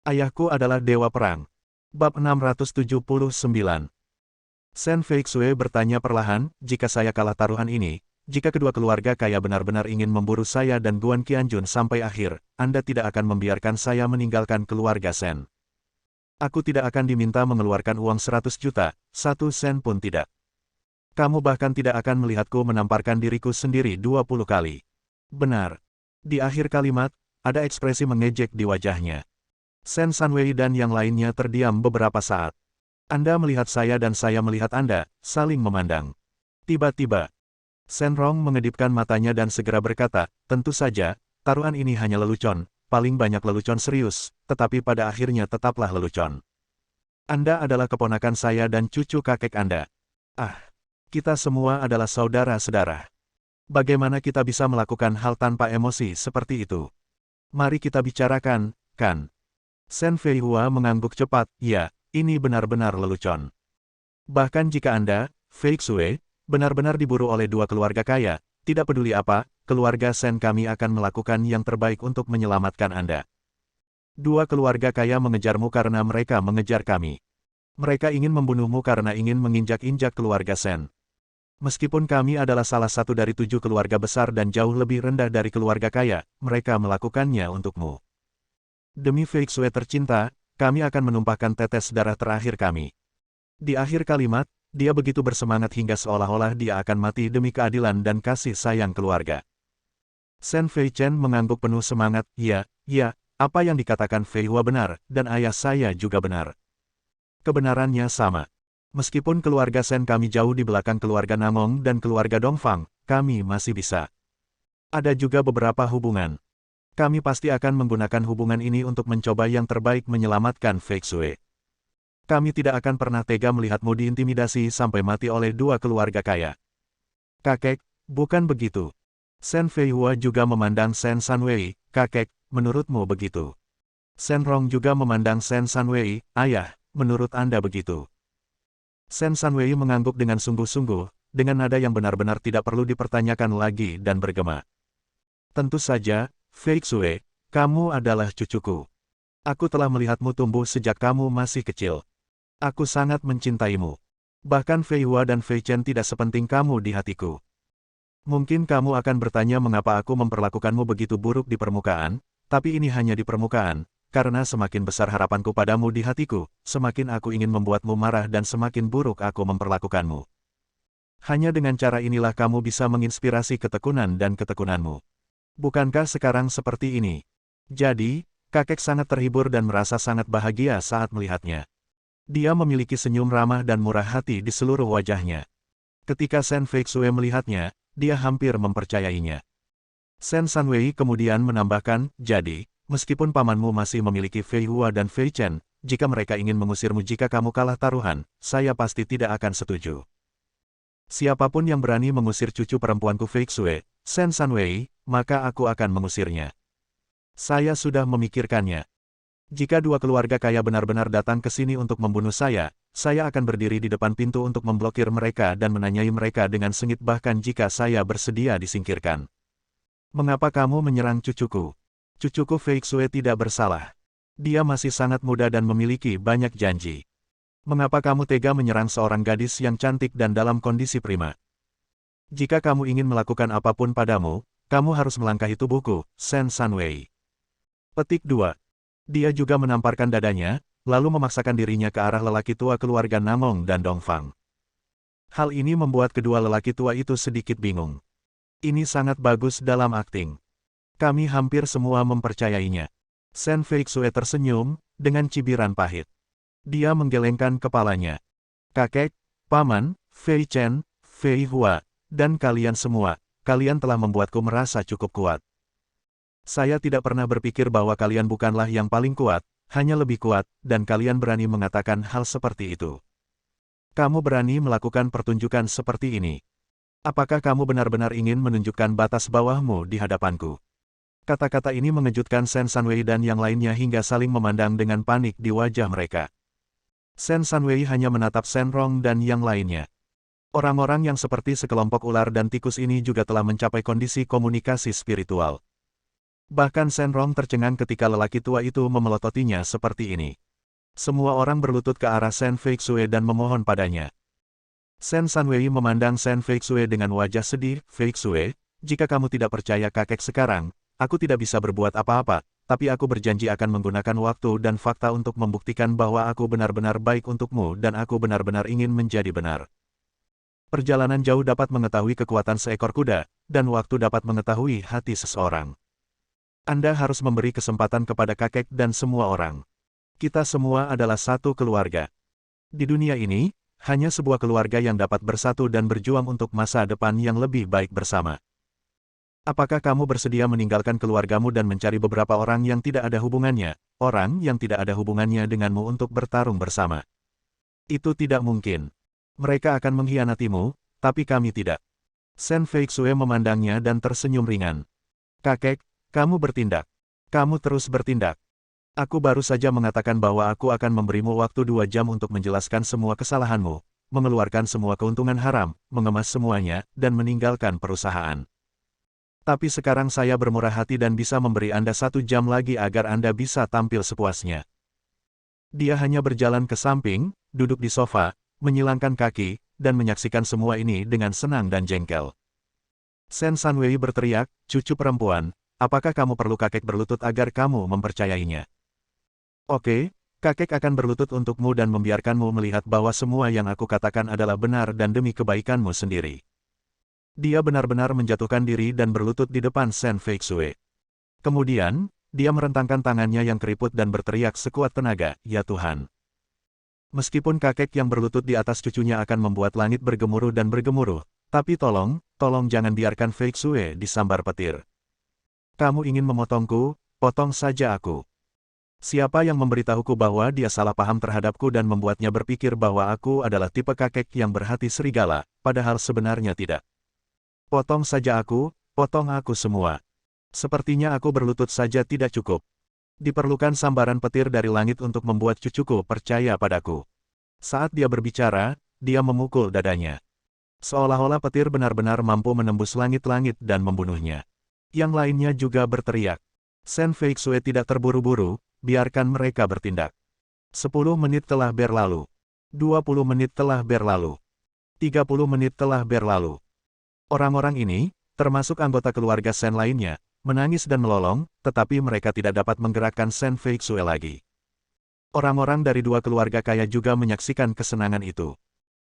Ayahku adalah dewa perang. Bab 679. Sen Feixue bertanya perlahan, jika saya kalah taruhan ini, jika kedua keluarga kaya benar-benar ingin memburu saya dan Guan Qianjun sampai akhir, Anda tidak akan membiarkan saya meninggalkan keluarga Sen. Aku tidak akan diminta mengeluarkan uang 100 juta, 1 sen pun tidak. Kamu bahkan tidak akan melihatku menamparkan diriku sendiri 20 kali. Benar. Di akhir kalimat, ada ekspresi mengejek di wajahnya. Sen Sanwei dan yang lainnya terdiam beberapa saat. Anda melihat saya dan saya melihat Anda, saling memandang. Tiba-tiba, Sen Rong mengedipkan matanya dan segera berkata, tentu saja, taruhan ini hanya lelucon, paling banyak lelucon serius, tetapi pada akhirnya tetaplah lelucon. Anda adalah keponakan saya dan cucu kakek Anda. Ah, kita semua adalah saudara-saudara. Bagaimana kita bisa melakukan hal tanpa emosi seperti itu? Mari kita bicarakan, kan? Sen Feihua mengangguk cepat, ya, ini benar-benar lelucon. Bahkan jika Anda, Feixue, benar-benar diburu oleh dua keluarga kaya, tidak peduli apa, keluarga Sen kami akan melakukan yang terbaik untuk menyelamatkan Anda. Dua keluarga kaya mengejarmu karena mereka mengejar kami. Mereka ingin membunuhmu karena ingin menginjak-injak keluarga Sen. Meskipun kami adalah salah satu dari 7 keluarga besar dan jauh lebih rendah dari keluarga kaya, mereka melakukannya untukmu. Demi Feixue tercinta, kami akan menumpahkan tetes darah terakhir kami. Di akhir kalimat, dia begitu bersemangat hingga seolah-olah dia akan mati demi keadilan dan kasih sayang keluarga. Sen Feichen mengangguk penuh semangat, ya, apa yang dikatakan Feihua benar, dan ayah saya juga benar. Kebenarannya sama. Meskipun keluarga Sen kami jauh di belakang keluarga Namong dan keluarga Dongfang, kami masih bisa. Ada juga beberapa hubungan. Kami pasti akan menggunakan hubungan ini untuk mencoba yang terbaik menyelamatkan Feixue. Kami tidak akan pernah tega melihatmu diintimidasi sampai mati oleh dua keluarga kaya. Kakek, bukan begitu. Sen Feihua juga memandang Sen Sanwei, kakek, menurutmu begitu. Sen Rong juga memandang Sen Sanwei, ayah, menurut Anda begitu. Sen Sanwei mengangguk dengan sungguh-sungguh, dengan nada yang benar-benar tidak perlu dipertanyakan lagi dan bergema. Tentu saja, Feixue, kamu adalah cucuku. Aku telah melihatmu tumbuh sejak kamu masih kecil. Aku sangat mencintaimu. Bahkan Feihua dan Feichen tidak sepenting kamu di hatiku. Mungkin kamu akan bertanya mengapa aku memperlakukanmu begitu buruk di permukaan, tapi ini hanya di permukaan, karena semakin besar harapanku padamu di hatiku, semakin aku ingin membuatmu marah dan semakin buruk aku memperlakukanmu. Hanya dengan cara inilah kamu bisa menginspirasi ketekunan dan ketekunanmu. Bukankah sekarang seperti ini? Jadi, kakek sangat terhibur dan merasa sangat bahagia saat melihatnya. Dia memiliki senyum ramah dan murah hati di seluruh wajahnya. Ketika Sen Feixue melihatnya, dia hampir mempercayainya. Sen Sanwei kemudian menambahkan, jadi, meskipun pamanmu masih memiliki Feihua dan Feichen, jika mereka ingin mengusirmu jika kamu kalah taruhan, saya pasti tidak akan setuju. Siapapun yang berani mengusir cucu perempuanku Feixue, Sen Sanwei, maka aku akan mengusirnya. Saya sudah memikirkannya. Jika dua keluarga kaya benar-benar datang ke sini untuk membunuh saya akan berdiri di depan pintu untuk memblokir mereka dan menanyai mereka dengan sengit bahkan jika saya bersedia disingkirkan. Mengapa kamu menyerang cucuku? Cucuku Feixue tidak bersalah. Dia masih sangat muda dan memiliki banyak janji. Mengapa kamu tega menyerang seorang gadis yang cantik dan dalam kondisi prima? Jika kamu ingin melakukan apapun padamu, kamu harus melangkahi tubuhku, Sen Sanwei. Petik 2. Dia juga menamparkan dadanya, lalu memaksakan dirinya ke arah lelaki tua keluarga Namong dan Dongfang. Hal ini membuat kedua lelaki tua itu sedikit bingung. Ini sangat bagus dalam akting. Kami hampir semua mempercayainya. Sen Feixue tersenyum, dengan cibiran pahit. Dia menggelengkan kepalanya. Kakek, paman, Feichen, Feihua, dan kalian semua, kalian telah membuatku merasa cukup kuat. Saya tidak pernah berpikir bahwa kalian bukanlah yang paling kuat, hanya lebih kuat, dan kalian berani mengatakan hal seperti itu. Kamu berani melakukan pertunjukan seperti ini. Apakah kamu benar-benar ingin menunjukkan batas bawahmu di hadapanku? Kata-kata ini mengejutkan Sen Sanwei dan yang lainnya hingga saling memandang dengan panik di wajah mereka. Sen Sanwei hanya menatap Sen Rong dan yang lainnya. Orang-orang yang seperti sekelompok ular dan tikus ini juga telah mencapai kondisi komunikasi spiritual. Bahkan Shenrong tercengang ketika lelaki tua itu memelototinya seperti ini. Semua orang berlutut ke arah Shen Feixue dan memohon padanya. Shen Sanwei memandang Shen Feixue dengan wajah sedih. Feixue, jika kamu tidak percaya kakek sekarang, aku tidak bisa berbuat apa-apa, tapi aku berjanji akan menggunakan waktu dan fakta untuk membuktikan bahwa aku benar-benar baik untukmu dan aku benar-benar ingin menjadi benar. Perjalanan jauh dapat mengetahui kekuatan seekor kuda, dan waktu dapat mengetahui hati seseorang. Anda harus memberi kesempatan kepada kakek dan semua orang. Kita semua adalah satu keluarga. Di dunia ini, hanya sebuah keluarga yang dapat bersatu dan berjuang untuk masa depan yang lebih baik bersama. Apakah kamu bersedia meninggalkan keluargamu dan mencari beberapa orang yang tidak ada hubungannya, orang yang tidak ada hubungannya denganmu untuk bertarung bersama? Itu tidak mungkin. Mereka akan mengkhianatimu, tapi kami tidak. Shen Feixue memandangnya dan tersenyum ringan. Kakek, kamu bertindak. Kamu terus bertindak. Aku baru saja mengatakan bahwa aku akan memberimu waktu 2 jam untuk menjelaskan semua kesalahanmu, mengeluarkan semua keuntungan haram, mengemas semuanya, dan meninggalkan perusahaan. Tapi sekarang saya bermurah hati dan bisa memberi Anda 1 jam lagi agar Anda bisa tampil sepuasnya. Dia hanya berjalan ke samping, duduk di sofa, menyilangkan kaki, dan menyaksikan semua ini dengan senang dan jengkel. Shen Sanwei berteriak, cucu perempuan, apakah kamu perlu kakek berlutut agar kamu mempercayainya? Oke, kakek akan berlutut untukmu dan membiarkanmu melihat bahwa semua yang aku katakan adalah benar dan demi kebaikanmu sendiri. Dia benar-benar menjatuhkan diri dan berlutut di depan Shen Feixue. Kemudian, dia merentangkan tangannya yang keriput dan berteriak sekuat tenaga, ya Tuhan. Meskipun kakek yang berlutut di atas cucunya akan membuat langit bergemuruh dan bergemuruh, tapi tolong jangan biarkan Feixue disambar petir. Kamu ingin memotongku, potong saja aku. Siapa yang memberitahuku bahwa dia salah paham terhadapku dan membuatnya berpikir bahwa aku adalah tipe kakek yang berhati serigala, padahal sebenarnya tidak. Potong saja aku, potong aku semua. Sepertinya aku berlutut saja tidak cukup. Diperlukan sambaran petir dari langit untuk membuat cucuku percaya padaku. Saat dia berbicara, dia memukul dadanya. Seolah-olah petir benar-benar mampu menembus langit-langit dan membunuhnya. Yang lainnya juga berteriak. Shen Feixue tidak terburu-buru, biarkan mereka bertindak. 10 menit telah berlalu. 20 menit telah berlalu. 30 menit telah berlalu. Orang-orang ini, termasuk anggota keluarga Shen lainnya, menangis dan melolong, tetapi mereka tidak dapat menggerakkan Shen Feixue lagi. Orang-orang dari 2 keluarga kaya juga menyaksikan kesenangan itu.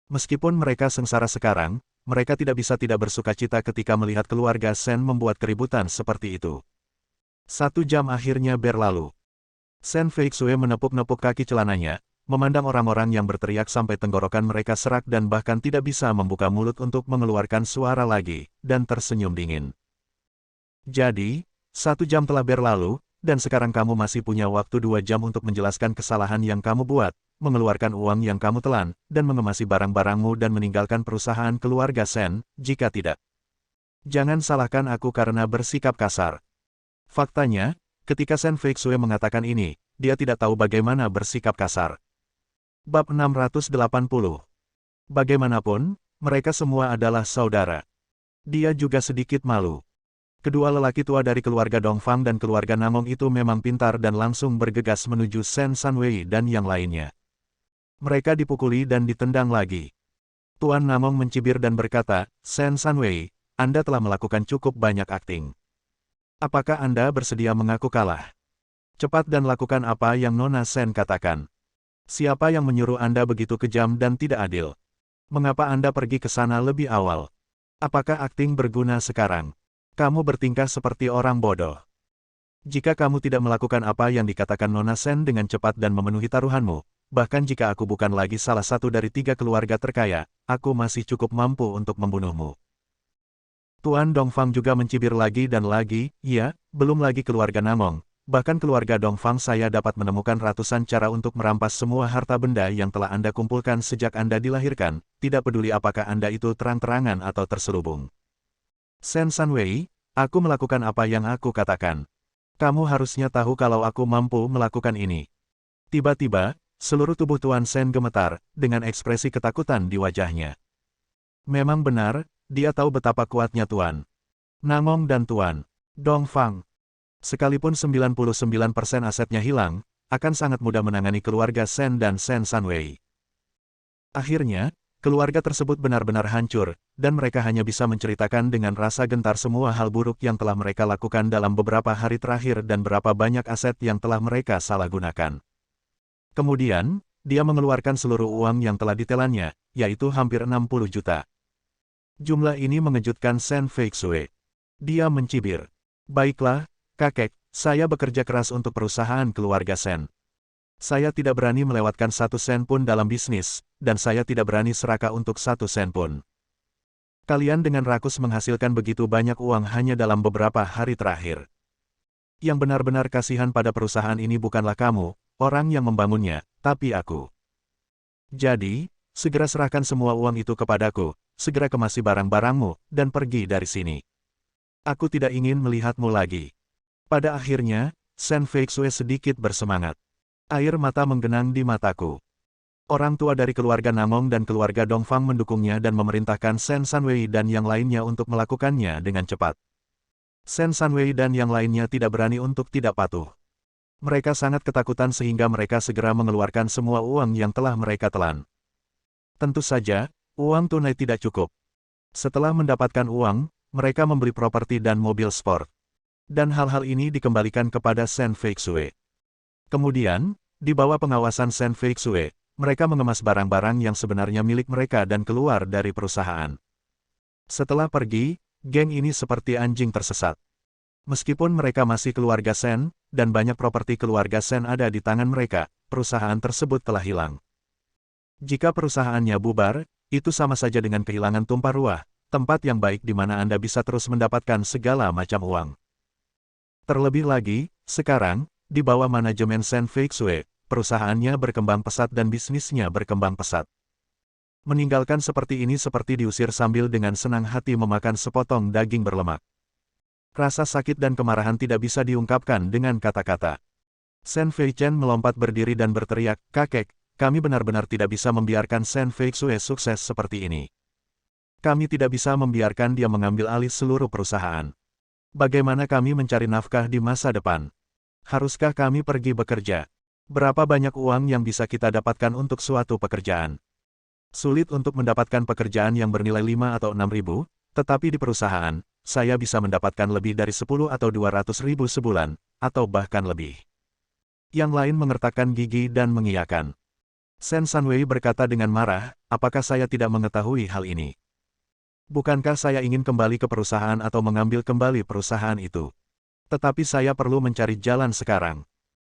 Meskipun mereka sengsara sekarang, mereka tidak bisa tidak bersukacita ketika melihat keluarga Shen membuat keributan seperti itu. 1 jam akhirnya berlalu. Shen Feixue menepuk-nepuk kaki celananya, memandang orang-orang yang berteriak sampai tenggorokan mereka serak dan bahkan tidak bisa membuka mulut untuk mengeluarkan suara lagi, dan tersenyum dingin. Jadi, 1 jam telah berlalu, dan sekarang kamu masih punya waktu 2 jam untuk menjelaskan kesalahan yang kamu buat, mengeluarkan uang yang kamu telan, dan mengemasi barang-barangmu dan meninggalkan perusahaan keluarga Shen, jika tidak. Jangan salahkan aku karena bersikap kasar. Faktanya, ketika Shen Feixue mengatakan ini, dia tidak tahu bagaimana bersikap kasar. Bab 680. Bagaimanapun, mereka semua adalah saudara. Dia juga sedikit malu. Kedua lelaki tua dari keluarga Dongfang dan keluarga Namong itu memang pintar dan langsung bergegas menuju Shen Sanwei dan yang lainnya. Mereka dipukuli dan ditendang lagi. Tuan Namong mencibir dan berkata, Shen Sanwei, Anda telah melakukan cukup banyak akting. Apakah Anda bersedia mengaku kalah? Cepat dan lakukan apa yang Nona Shen katakan. Siapa yang menyuruh Anda begitu kejam dan tidak adil? Mengapa Anda pergi ke sana lebih awal? Apakah akting berguna sekarang? Kamu bertingkah seperti orang bodoh. Jika kamu tidak melakukan apa yang dikatakan Nona Shen dengan cepat dan memenuhi taruhanmu, bahkan jika aku bukan lagi salah satu dari 3 keluarga terkaya, aku masih cukup mampu untuk membunuhmu. Tuan Dongfang juga mencibir lagi dan lagi, ya, belum lagi keluarga Namong, bahkan keluarga Dongfang saya dapat menemukan ratusan cara untuk merampas semua harta benda yang telah Anda kumpulkan sejak Anda dilahirkan, tidak peduli apakah Anda itu terang-terangan atau terselubung. Shen Sanwei, aku melakukan apa yang aku katakan. Kamu harusnya tahu kalau aku mampu melakukan ini. Tiba-tiba, seluruh tubuh Tuan Shen gemetar, dengan ekspresi ketakutan di wajahnya. Memang benar, dia tahu betapa kuatnya Tuan Namong dan Tuan Dongfang. Sekalipun 99% asetnya hilang, akan sangat mudah menangani keluarga Sen dan Sen Sanwei. Akhirnya, keluarga tersebut benar-benar hancur, dan mereka hanya bisa menceritakan dengan rasa gentar semua hal buruk yang telah mereka lakukan dalam beberapa hari terakhir dan berapa banyak aset yang telah mereka salah gunakan. Kemudian, dia mengeluarkan seluruh uang yang telah ditelannya, yaitu hampir 60 juta. Jumlah ini mengejutkan Sen Feixue. Dia mencibir. Baiklah, kakek, saya bekerja keras untuk perusahaan keluarga Sen. Saya tidak berani melewatkan 1 sen pun dalam bisnis, dan saya tidak berani serakah untuk 1 sen pun. Kalian dengan rakus menghasilkan begitu banyak uang hanya dalam beberapa hari terakhir. Yang benar-benar kasihan pada perusahaan ini bukanlah kamu, orang yang membangunnya, tapi aku. Jadi, segera serahkan semua uang itu kepadaku, segera kemasi barang-barangmu, dan pergi dari sini. Aku tidak ingin melihatmu lagi. Pada akhirnya, Sen Feixue sedikit bersemangat. Air mata menggenang di mataku. Orang tua dari keluarga Namong dan keluarga Dongfang mendukungnya dan memerintahkan Sen Sanwei dan yang lainnya untuk melakukannya dengan cepat. Sen Sanwei dan yang lainnya tidak berani untuk tidak patuh. Mereka sangat ketakutan sehingga mereka segera mengeluarkan semua uang yang telah mereka telan. Tentu saja, uang tunai tidak cukup. Setelah mendapatkan uang, mereka membeli properti dan mobil sport. Dan hal-hal ini dikembalikan kepada Sen Feixue. Kemudian, di bawah pengawasan Sen Feixue, mereka mengemas barang-barang yang sebenarnya milik mereka dan keluar dari perusahaan. Setelah pergi, geng ini seperti anjing tersesat. Meskipun mereka masih keluarga Sen, dan banyak properti keluarga Sen ada di tangan mereka, perusahaan tersebut telah hilang. Jika perusahaannya bubar, itu sama saja dengan kehilangan tumpah ruah, tempat yang baik di mana Anda bisa terus mendapatkan segala macam uang. Terlebih lagi, sekarang, di bawah manajemen Sen Feixue, perusahaannya berkembang pesat dan bisnisnya berkembang pesat. Meninggalkan seperti ini seperti diusir sambil dengan senang hati memakan sepotong daging berlemak. Rasa sakit dan kemarahan tidak bisa diungkapkan dengan kata-kata. Sen Feichen melompat berdiri dan berteriak, "Kakek, kami benar-benar tidak bisa membiarkan Sen Feixue sukses seperti ini. Kami tidak bisa membiarkan dia mengambil alih seluruh perusahaan. Bagaimana kami mencari nafkah di masa depan? Haruskah kami pergi bekerja? Berapa banyak uang yang bisa kita dapatkan untuk suatu pekerjaan? Sulit untuk mendapatkan pekerjaan yang bernilai 5 atau 6 ribu, tetapi di perusahaan, saya bisa mendapatkan lebih dari 10 atau 200 ribu sebulan, atau bahkan lebih." Yang lain mengertakkan gigi dan mengiyakan. Sen Sanwei berkata dengan marah, "Apakah saya tidak mengetahui hal ini? Bukankah saya ingin kembali ke perusahaan atau mengambil kembali perusahaan itu? Tetapi saya perlu mencari jalan sekarang.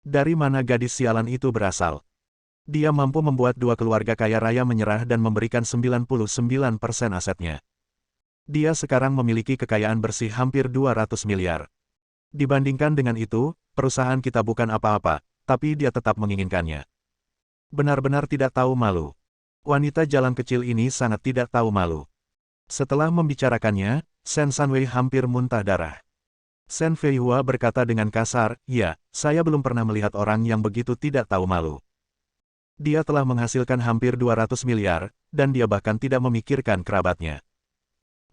Dari mana gadis sialan itu berasal? Dia mampu membuat 2 keluarga kaya raya menyerah dan memberikan 99% asetnya. Dia sekarang memiliki kekayaan bersih hampir 200 miliar. Dibandingkan dengan itu, perusahaan kita bukan apa-apa, tapi dia tetap menginginkannya. Benar-benar tidak tahu malu. Wanita jalan kecil ini sangat tidak tahu malu." Setelah membicarakannya, Sen Sanwei hampir muntah darah. Sen Feihua berkata dengan kasar, "Ya, saya belum pernah melihat orang yang begitu tidak tahu malu. Dia telah menghasilkan hampir 200 miliar, dan dia bahkan tidak memikirkan kerabatnya.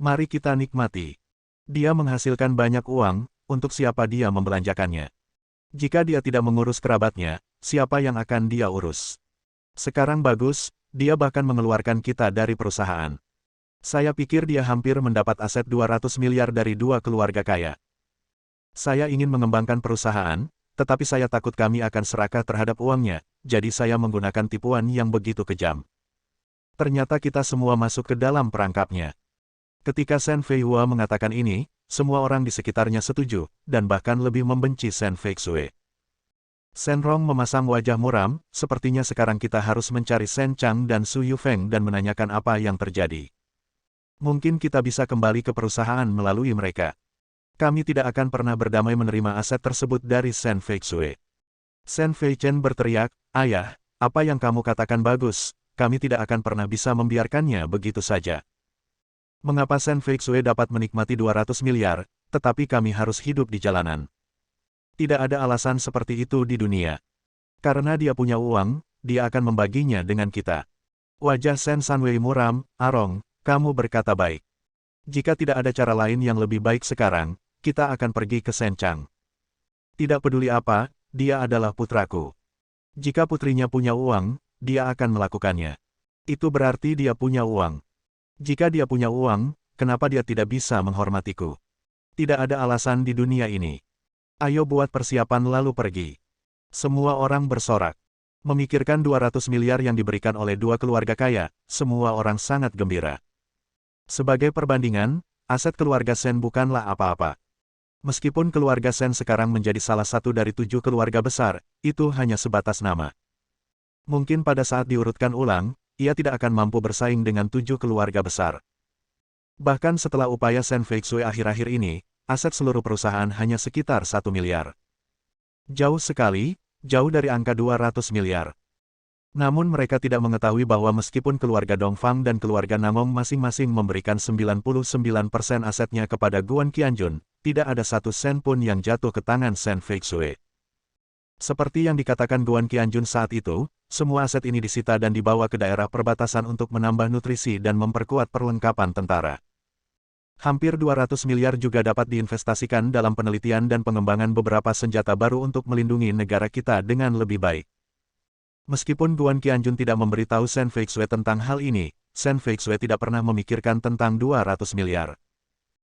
Mari kita nikmati. Dia menghasilkan banyak uang, untuk siapa dia membelanjakannya? Jika dia tidak mengurus kerabatnya, siapa yang akan dia urus? Sekarang bagus, dia bahkan mengeluarkan kita dari perusahaan. Saya pikir dia hampir mendapat aset 200 miliar dari 2 keluarga kaya. Saya ingin mengembangkan perusahaan, tetapi saya takut kami akan serakah terhadap uangnya, jadi saya menggunakan tipuan yang begitu kejam. Ternyata kita semua masuk ke dalam perangkapnya." Ketika Sen Feihua mengatakan ini, semua orang di sekitarnya setuju, dan bahkan lebih membenci Sen Feixue. Sen Rong memasang wajah muram, "Sepertinya sekarang kita harus mencari Sen Chang dan Su Yufeng dan menanyakan apa yang terjadi. Mungkin kita bisa kembali ke perusahaan melalui mereka. Kami tidak akan pernah berdamai menerima aset tersebut dari Sen Feixue." Sen Feichen berteriak, "Ayah, apa yang kamu katakan bagus, kami tidak akan pernah bisa membiarkannya begitu saja. Mengapa Sen Feixue dapat menikmati 200 miliar, tetapi kami harus hidup di jalanan? Tidak ada alasan seperti itu di dunia. Karena dia punya uang, dia akan membaginya dengan kita." Wajah Sen Sanwei muram, "Arong, kamu berkata baik. Jika tidak ada cara lain yang lebih baik sekarang, kita akan pergi ke Sen Chang. Tidak peduli apa, dia adalah putraku. Jika putrinya punya uang, dia akan melakukannya. Itu berarti dia punya uang. Jika dia punya uang, kenapa dia tidak bisa menghormatiku? Tidak ada alasan di dunia ini. Ayo buat persiapan lalu pergi. Semua orang bersorak. Memikirkan 200 miliar yang diberikan oleh dua keluarga kaya, semua orang sangat gembira. Sebagai perbandingan, aset keluarga Sen bukanlah apa-apa. Meskipun keluarga Sen sekarang menjadi salah satu dari 7 keluarga besar, itu hanya sebatas nama. Mungkin pada saat diurutkan ulang, ia tidak akan mampu bersaing dengan 7 keluarga besar. Bahkan setelah upaya Sen Feixue akhir-akhir ini, aset seluruh perusahaan hanya sekitar 1 miliar. Jauh sekali, jauh dari angka 200 miliar. Namun mereka tidak mengetahui bahwa meskipun keluarga Dongfang dan keluarga Namong masing-masing memberikan 99% asetnya kepada Guan Qianjun, tidak ada satu sen pun yang jatuh ke tangan Sen Feixue. Seperti yang dikatakan Guan Qianjun saat itu, semua aset ini disita dan dibawa ke daerah perbatasan untuk menambah nutrisi dan memperkuat perlengkapan tentara. Hampir 200 miliar juga dapat diinvestasikan dalam penelitian dan pengembangan beberapa senjata baru untuk melindungi negara kita dengan lebih baik. Meskipun Guan Qianjun tidak memberitahu Sen Feixue tentang hal ini, Sen Feixue tidak pernah memikirkan tentang 200 miliar.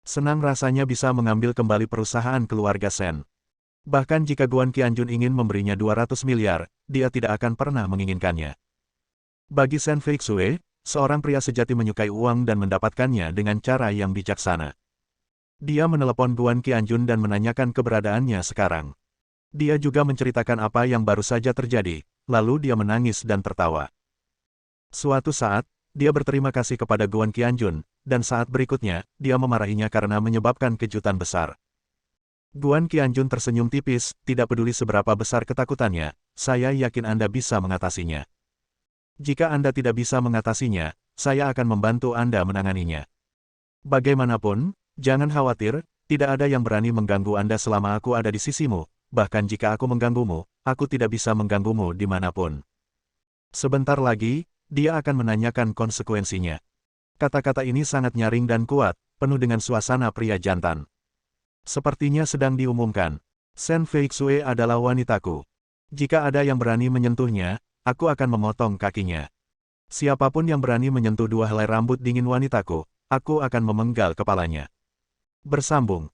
Senang rasanya bisa mengambil kembali perusahaan keluarga Sen. Bahkan jika Guan Qianjun ingin memberinya 200 miliar, dia tidak akan pernah menginginkannya. Bagi Sen Feixue, seorang pria sejati menyukai uang dan mendapatkannya dengan cara yang bijaksana. Dia menelepon Guan Qianjun dan menanyakan keberadaannya sekarang. Dia juga menceritakan apa yang baru saja terjadi, lalu dia menangis dan tertawa. Suatu saat, dia berterima kasih kepada Guan Qianjun, dan saat berikutnya, dia memarahinya karena menyebabkan kejutan besar. Guan Qianjun tersenyum tipis, tidak peduli seberapa besar ketakutannya, saya yakin Anda bisa mengatasinya. Jika Anda tidak bisa mengatasinya, saya akan membantu Anda menanganinya. Bagaimanapun, jangan khawatir, tidak ada yang berani mengganggu Anda selama aku ada di sisimu, bahkan jika aku mengganggumu, aku tidak bisa mengganggumu dimanapun. Sebentar lagi, dia akan menanyakan konsekuensinya. Kata-kata ini sangat nyaring dan kuat, penuh dengan suasana pria jantan. Sepertinya sedang diumumkan, Sen Feixue adalah wanitaku. Jika ada yang berani menyentuhnya, aku akan memotong kakinya. Siapapun yang berani menyentuh dua helai rambut dingin wanitaku, aku akan memenggal kepalanya. Bersambung.